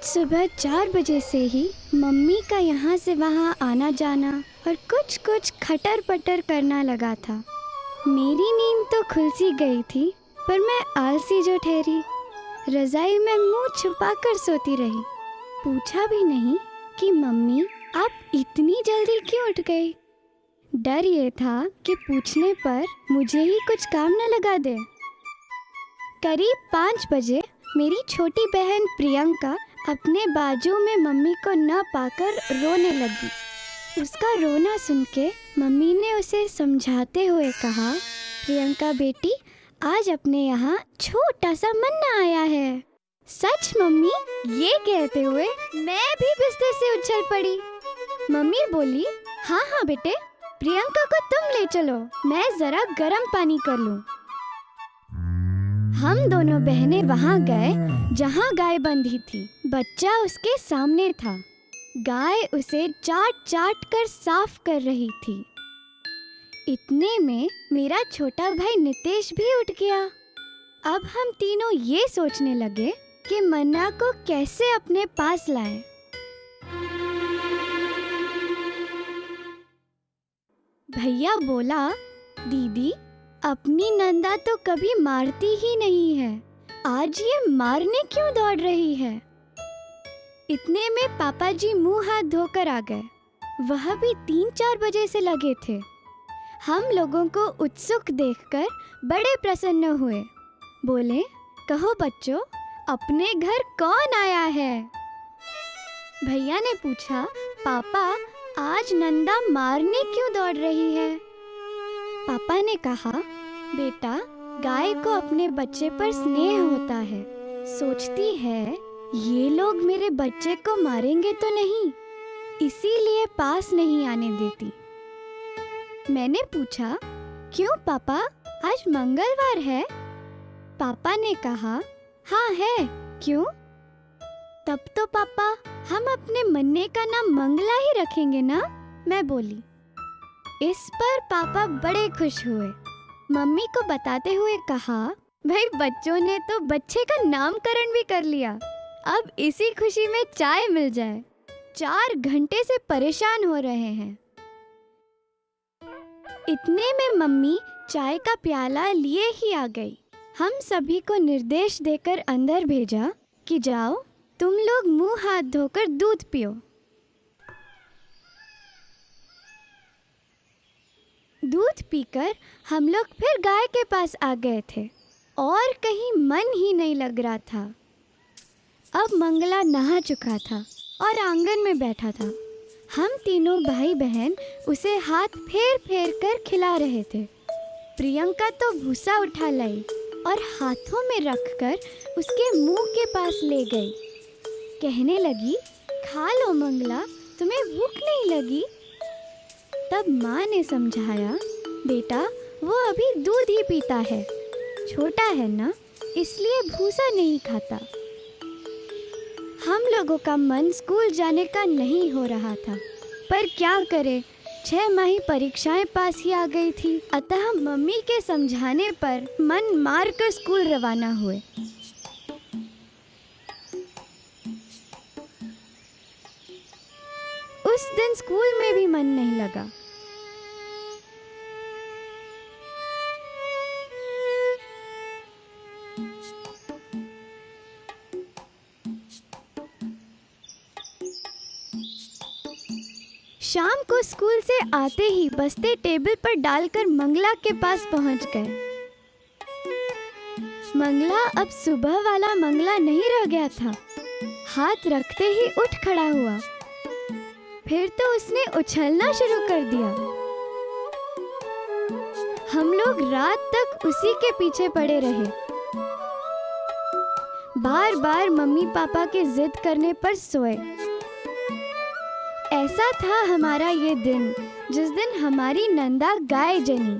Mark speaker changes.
Speaker 1: सुबह 4 बजे से ही मम्मी का यहाँ से वहाँ आना जाना और कुछ कुछ खटर पटर करना लगा था। मेरी नींद तो खुल सी गई थी, पर मैं आलसी जो ठहरी, रज़ाई में मुंह छुपाकर सोती रही। पूछा भी नहीं कि मम्मी आप इतनी जल्दी क्यों उठ गई। डर ये था कि पूछने पर मुझे ही कुछ काम न लगा दे। करीब 5 बजे मेरी छोटी बहन प्रियंका अपने बाजू में मम्मी को न पाकर रोने लगी। उसका रोना सुन के मम्मी ने उसे समझाते हुए कहा, प्रियंका बेटी, आज अपने यहाँ छोटा सा मन्ना आया है। सच मम्मी? ये कहते हुए मैं भी बिस्तर से उछल पड़ी। मम्मी बोली, हाँ हाँ बेटे, प्रियंका को तुम ले चलो, मैं जरा गर्म पानी कर लूँ। हम दोनों बहनें वहाँ गए जहाँ गाय बंधी थी। बच्चा उसके सामने था। गाय उसे चाट चाट कर साफ कर रही थी। इतने में मेरा छोटा भाई नितेश भी उठ गया। अब हम तीनों ये सोचने लगे कि मन्ना को कैसे अपने पास लाएं। भैया बोला, दीदी, अपनी नंदा तो कभी मारती ही नहीं है, आज ये मारने क्यों दौड़ रही है। इतने में पापा जी मुंह हाथ धोकर आ गए। वह भी 3-4 बजे से लगे थे। हम लोगों को उत्सुक देखकर बड़े प्रसन्न हुए। बोले, कहो बच्चों, अपने घर कौन आया है। भैया ने पूछा, पापा, आज नंदा मारने क्यों दौड़ रही है। पापा ने कहा, बेटा, गाय को अपने बच्चे पर स्नेह होता है, सोचती है ये लोग मेरे बच्चे को मारेंगे तो नहीं, इसीलिए पास नहीं आने देती। मैंने पूछा, क्यों पापा, आज मंगलवार है। पापा ने कहा, हाँ है, क्यों। तब तो पापा हम अपने मन्ने का नाम मंगला ही रखेंगे ना, मैं बोली। इस पर पापा बड़े खुश हुए। मम्मी को बताते हुए कहा, भाई बच्चों ने तो बच्चे का नामकरण भी कर लिया, अब इसी खुशी में चाय मिल जाए। 4 घंटे से परेशान हो रहे हैं। इतने में मम्मी चाय का प्याला लिए ही आ गई। हम सभी को निर्देश देकर अंदर भेजा कि जाओ तुम लोग मुंह हाथ धोकर दूध पियो। दूध पीकर हम लोग फिर गाय के पास आ गए थे और कहीं मन ही नहीं लग रहा था। अब मंगला नहा चुका था और आंगन में बैठा था। हम तीनों भाई बहन उसे हाथ फेर फेर कर खिला रहे थे। प्रियंका तो भूसा उठा लाई और हाथों में रखकर उसके मुंह के पास ले गई। कहने लगी, खा लो मंगला, तुम्हें भूख नहीं लगी। तब माँ ने समझाया, बेटा, वो अभी दूध ही पीता है, छोटा है ना, इसलिए भूसा नहीं खाता। हम लोगों का मन स्कूल जाने का नहीं हो रहा था, पर क्या करें, 6 माही परीक्षाएं पास ही आ गई थी। अतः मम्मी के समझाने पर मन मार कर स्कूल रवाना हुए। उस दिन स्कूल में भी मन नहीं लगा। शाम को स्कूल से आते ही बस्ते टेबल पर डालकर मंगला के पास पहुंच गए। मंगला अब सुबह वाला मंगला नहीं रह गया था। हाथ रखते ही उठ खड़ा हुआ, फिर तो उसने उछलना शुरू कर दिया। हम लोग रात तक उसी के पीछे पड़े रहे। बार बार मम्मी पापा के जिद करने पर सोए। ऐसा था हमारा ये दिन जिस दिन हमारी नंदा गाय जनी।